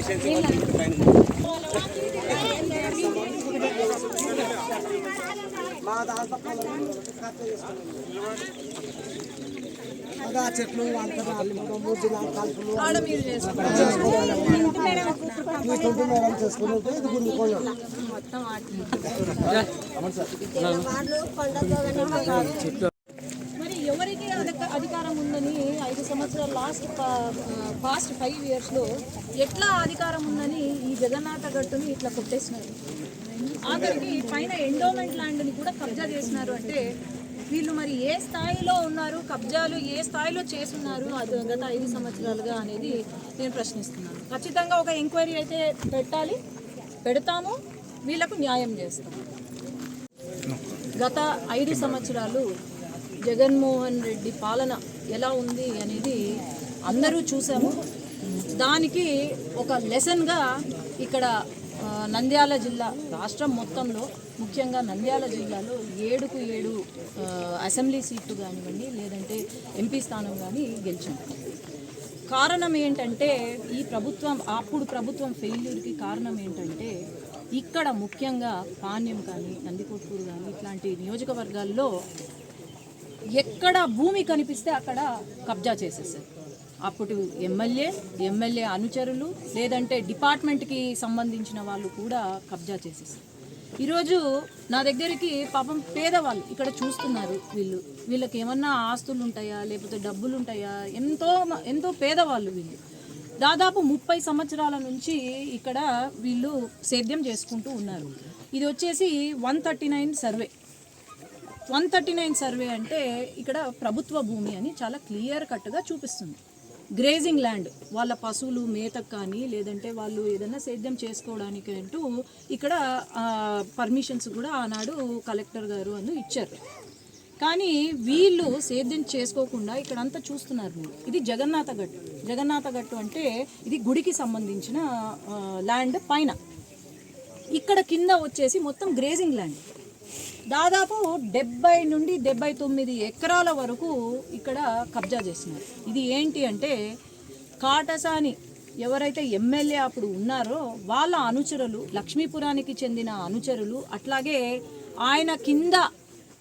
చెట్లు మరి ఎవరికి అధికారం ఉందని 5 సంవత్సరాలు పాస్ట్ 5 yearsలో ఎట్లా అధికారం ఉందని ఈ జగన్నాథ గట్టుని ఇట్లా కొట్టేసినారు. ఆఖరికి పైన ఎండోమెంట్ ల్యాండ్ని కూడా కబ్జా చేసినారు. అంటే వీళ్ళు మరి ఏ స్థాయిలో ఉన్నారు, కబ్జాలు ఏ స్థాయిలో చేస్తున్నారు అది గత 5 సంవత్సరాలుగా అనేది నేను ప్రశ్నిస్తున్నాను. ఖచ్చితంగా ఒక ఎంక్వైరీ అయితే పెడతాము, వీళ్ళకు న్యాయం చేస్తాం. గత 5 సంవత్సరాలు జగన్మోహన్ రెడ్డి పాలన ఎలా ఉంది అనేది అందరూ చూసాము. దానికి ఒక లెసన్గా ఇక్కడ నంద్యాల జిల్లా రాష్ట్రం మొత్తంలో ముఖ్యంగా నంద్యాల జిల్లాలో 7కు 7 అసెంబ్లీ సీట్లు కానివ్వండి లేదంటే ఎంపీ స్థానం కానీ గెలిచాం. కారణం ఏంటంటే ఈ ప్రభుత్వం ఫెయిల్యూర్కి కారణం ఏంటంటే ఇక్కడ ముఖ్యంగా పాణ్యం కానీ నందికొట్కూరు కానీ ఇట్లాంటి నియోజకవర్గాల్లో ఎక్కడ భూమి కనిపిస్తే అక్కడ కబ్జా చేసేసారు. అప్పుడు ఎమ్మెల్యే అనుచరులు లేదంటే డిపార్ట్మెంట్కి సంబంధించిన వాళ్ళు కూడా కబ్జా చేసేసారు. ఈరోజు నా దగ్గరికి పాపం పేదవాళ్ళు ఇక్కడ చూస్తున్నారు. వీళ్ళకి ఏమన్నా ఆస్తులు ఉంటాయా లేకపోతే డబ్బులు ఉంటాయా, ఎంతో పేదవాళ్ళు వీళ్ళు. దాదాపు 30 సంవత్సరాల నుంచి ఇక్కడ వీళ్ళు సేద్యం చేసుకుంటూ ఉన్నారు. ఇది వచ్చేసి 139 సర్వే అంటే ఇక్కడ ప్రభుత్వ భూమి అని చాలా క్లియర్ కట్గా చూపిస్తుంది. గ్రేజింగ్ ల్యాండ్ వాళ్ళ పశువులు మేతకు కానీ లేదంటే వాళ్ళు ఏదైనా సేద్యం చేసుకోవడానికి అంటూ ఇక్కడ పర్మిషన్స్ కూడా ఆనాడు కలెక్టర్ గారు ఇచ్చారు. కానీ వీళ్ళు సేద్యం చేసుకోకుండా ఇక్కడంతా చూస్తున్నారు. ఇది జగన్నాథ గట్టు అంటే ఇది గుడికి సంబంధించిన ల్యాండ్ పైన, ఇక్కడ కింద వచ్చేసి మొత్తం గ్రేజింగ్ ల్యాండ్. దాదాపు 70 నుండి 79 ఎకరాల వరకు ఇక్కడ కబ్జా చేసినారు. ఇది ఏంటి అంటే కాటసాని ఎవరైతే ఎమ్మెల్యే అప్పుడు ఉన్నారో వాళ్ళ అనుచరులు, లక్ష్మీపురానికి చెందిన అనుచరులు, అట్లాగే ఆయన కింద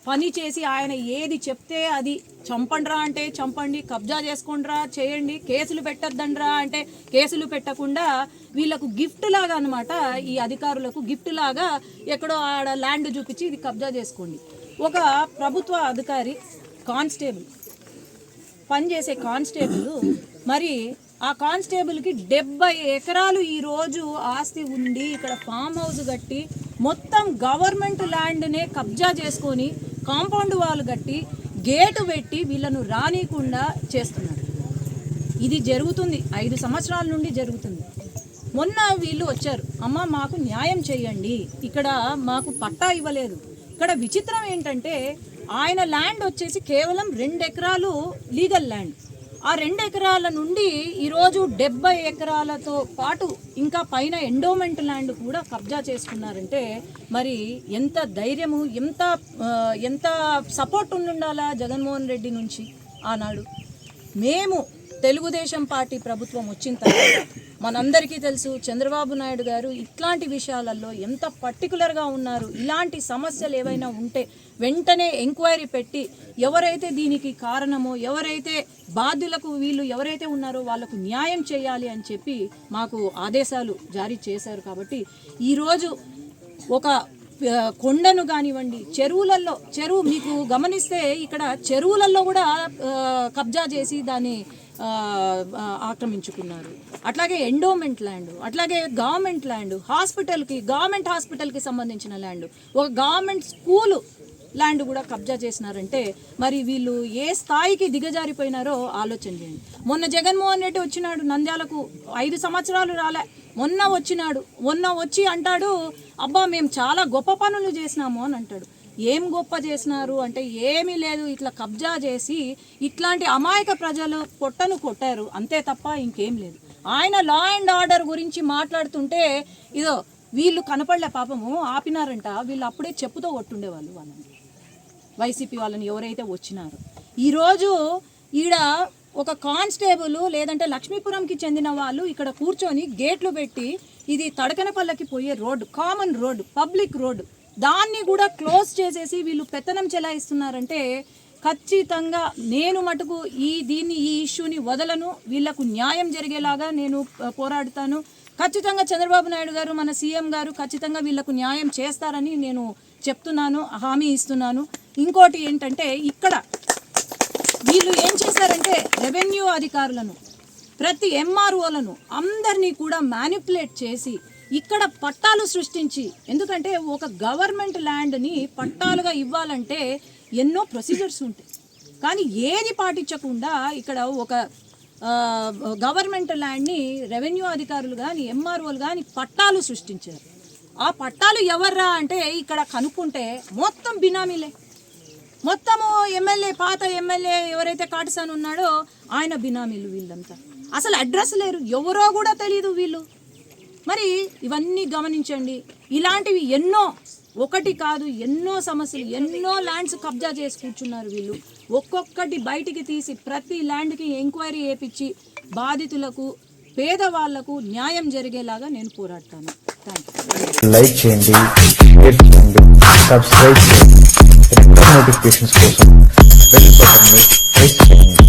పని చేసి ఆయన ఏది చెప్తే అది చంపండ్రా అంటే చంపండి, కబ్జా చేసుకోండిరా చేయండి, కేసులు పెట్టద్దండ్రా అంటే కేసులు పెట్టకుండా వీళ్ళకు గిఫ్ట్ లాగా అనమాట, ఈ అధికారులకు గిఫ్ట్ లాగా ఎక్కడో ఆడ ల్యాండ్ చూపించి ఇది కబ్జా చేసుకోండి. ఒక ప్రభుత్వ అధికారి కానిస్టేబుల్ పనిచేసే కానిస్టేబుల్, మరి ఆ కానిస్టేబుల్కి 70 ఎకరాలు ఈరోజు ఆస్తి ఉండి ఇక్కడ ఫామ్ హౌస్ కట్టి మొత్తం గవర్నమెంట్ ల్యాండ్నే కబ్జా చేసుకొని కాంపౌండ్ వాల్ కట్టి గేటు పెట్టి వీళ్ళను రానికుండా చేస్తున్నారు. ఇది జరుగుతుంది 5 సంవత్సరాల నుండి జరుగుతుంది. మొన్న వీళ్ళు వచ్చారు, అమ్మ మాకు న్యాయం చేయండి, ఇక్కడ మాకు పట్టా ఇవ్వలేదు. ఇక్కడ విచిత్రం ఏంటంటే ఆయన ల్యాండ్ వచ్చేసి కేవలం 2 ఎకరాలు లీగల్ ల్యాండ్. ఆ 2 ఎకరాల నుండి ఈరోజు 70 ఎకరాలతో పాటు ఇంకా పైన ఎండోమెంట్ ల్యాండ్ కూడా కబ్జా చేసుకున్నారంటే మరి ఎంత ధైర్యము, ఎంత సపోర్ట్ ఉండాలా జగన్మోహన్ రెడ్డి నుంచి. ఆనాడు మేము తెలుగుదేశం పార్టీ ప్రభుత్వం వచ్చిన తర్వాత మనందరికీ తెలుసు చంద్రబాబు నాయుడు గారు ఇట్లాంటి విషయాలలో ఎంత పర్టికులర్గా ఉన్నారు. ఇలాంటి సమస్యలు ఏవైనా ఉంటే వెంటనే ఎంక్వైరీ పెట్టి ఎవరైతే దీనికి కారణమో, ఎవరైతే బాధ్యులకు వీళ్ళు ఎవరైతే ఉన్నారో వాళ్ళకు న్యాయం చేయాలి అని చెప్పి మాకు ఆదేశాలు జారీ చేశారు. కాబట్టి ఈరోజు ఒక కొండను కానివ్వండి, చెరువు మీకు గమనిస్తే ఇక్కడ చెరువులలో కూడా కబ్జా చేసి దాన్ని ఆక్రమించుకున్నారు. అట్లాగే ఎండోమెంట్ ల్యాండ్, అట్లాగే గవర్నమెంట్ ల్యాండ్, గవర్నమెంట్ హాస్పిటల్కి సంబంధించిన ల్యాండ్, ఒక గవర్నమెంట్ స్కూలు ల్యాండ్ కూడా కబ్జా చేసినారంటే మరి వీళ్ళు ఏ స్థాయికి దిగజారిపోయినారో ఆలోచన చేయండి. మొన్న జగన్మోహన్ రెడ్డి వచ్చినాడు నంద్యాలకు, 5 సంవత్సరాలు రాలే, మొన్న వచ్చి అంటాడు అబ్బా మేము చాలా గొప్ప పనులు చేసినాము అని అంటాడు. ఏం గొప్ప చేసినారు అంటే ఏమీ లేదు, ఇట్లా కబ్జా చేసి ఇట్లాంటి అమాయక ప్రజలు పొట్టను కొట్టారు అంతే తప్ప ఇంకేం లేదు. ఆయన లా అండ్ ఆర్డర్ గురించి మాట్లాడుతుంటే ఇదో వీళ్ళు కనపడలే, పాపము ఆపినారంట, వీళ్ళు అప్పుడే చెప్పుతో కొట్టుండేవాళ్ళు వాళ్ళని, వైసీపీ వాళ్ళని ఎవరైతే వచ్చినారో. ఈరోజు ఈడ ఒక కానిస్టేబుల్ లేదంటే లక్ష్మీపురంకి చెందిన వాళ్ళు ఇక్కడ కూర్చొని గేట్లు పెట్టి ఇది తడకనపల్లకి పోయే road, common road, public road, దాన్ని కూడా క్లోజ్ చేసేసి వీళ్ళు పెత్తనం చెలాయిస్తున్నారంటే ఖచ్చితంగా నేను మటుకు ఈ ఇష్యూని వదలను. వీళ్లకు న్యాయం జరిగేలాగా నేను పోరాడుతాను. ఖచ్చితంగా చంద్రబాబు నాయుడు గారు, మన సీఎం గారు ఖచ్చితంగా వీళ్లకు న్యాయం చేస్తారని నేను చెప్తున్నాను, హామీ ఇస్తున్నాను. ఇంకోటి ఏంటంటే ఇక్కడ వీళ్ళు ఏం చేశారంటే రెవెన్యూ అధికారులను, ప్రతి ఎంఆర్ఓలను అందరినీ కూడా మ్యానిపులేట్ చేసి ఇక్కడ పట్టాలు సృష్టించి, ఎందుకంటే ఒక గవర్నమెంట్ ల్యాండ్ని పట్టాలుగా ఇవ్వాలంటే ఎన్నో ప్రొసీజర్స్ ఉంటాయి, కానీ ఏది పాటించకుండా ఇక్కడ ఒక గవర్నమెంట్ ల్యాండ్ని రెవెన్యూ అధికారులు కానీ ఎంఆర్ఓలు కానీ పట్టాలు సృష్టించారు. ఆ పట్టాలు ఎవర్రా అంటే ఇక్కడ కనుక్కుంటే మొత్తం బినామీలే, మొత్తము ఎమ్మెల్యే, పాత ఎమ్మెల్యే ఎవరైతే కాటసాని ఉన్నాడో ఆయన బినామీలు వీళ్ళంతా. అసలు అడ్రస్ లేరు, ఎవరో కూడా తెలియదు వీళ్ళు. మరి ఇవన్నీ గమనించండి. ఇలాంటివి ఎన్నో, ఒకటి కాదు ఎన్నో సమస్యలు, ఎన్నో ల్యాండ్స్ కబ్జా చేసి కూర్చున్నారు వీళ్ళు. ఒక్కొక్కటి బయటికి తీసి ప్రతి ల్యాండ్కి ఎంక్వైరీ చేయించి బాధితులకు, పేదవాళ్లకు న్యాయం జరిగేలాగా నేను పోరాడతాను. Thank you. లైక్ చేయండి, షేర్ చేయండి, సబ్స్క్రైబ్ చేయండి. నోటిఫికేషన్స్ కోసం బెల్ బటన్ ని ప్రెస్ చేయండి.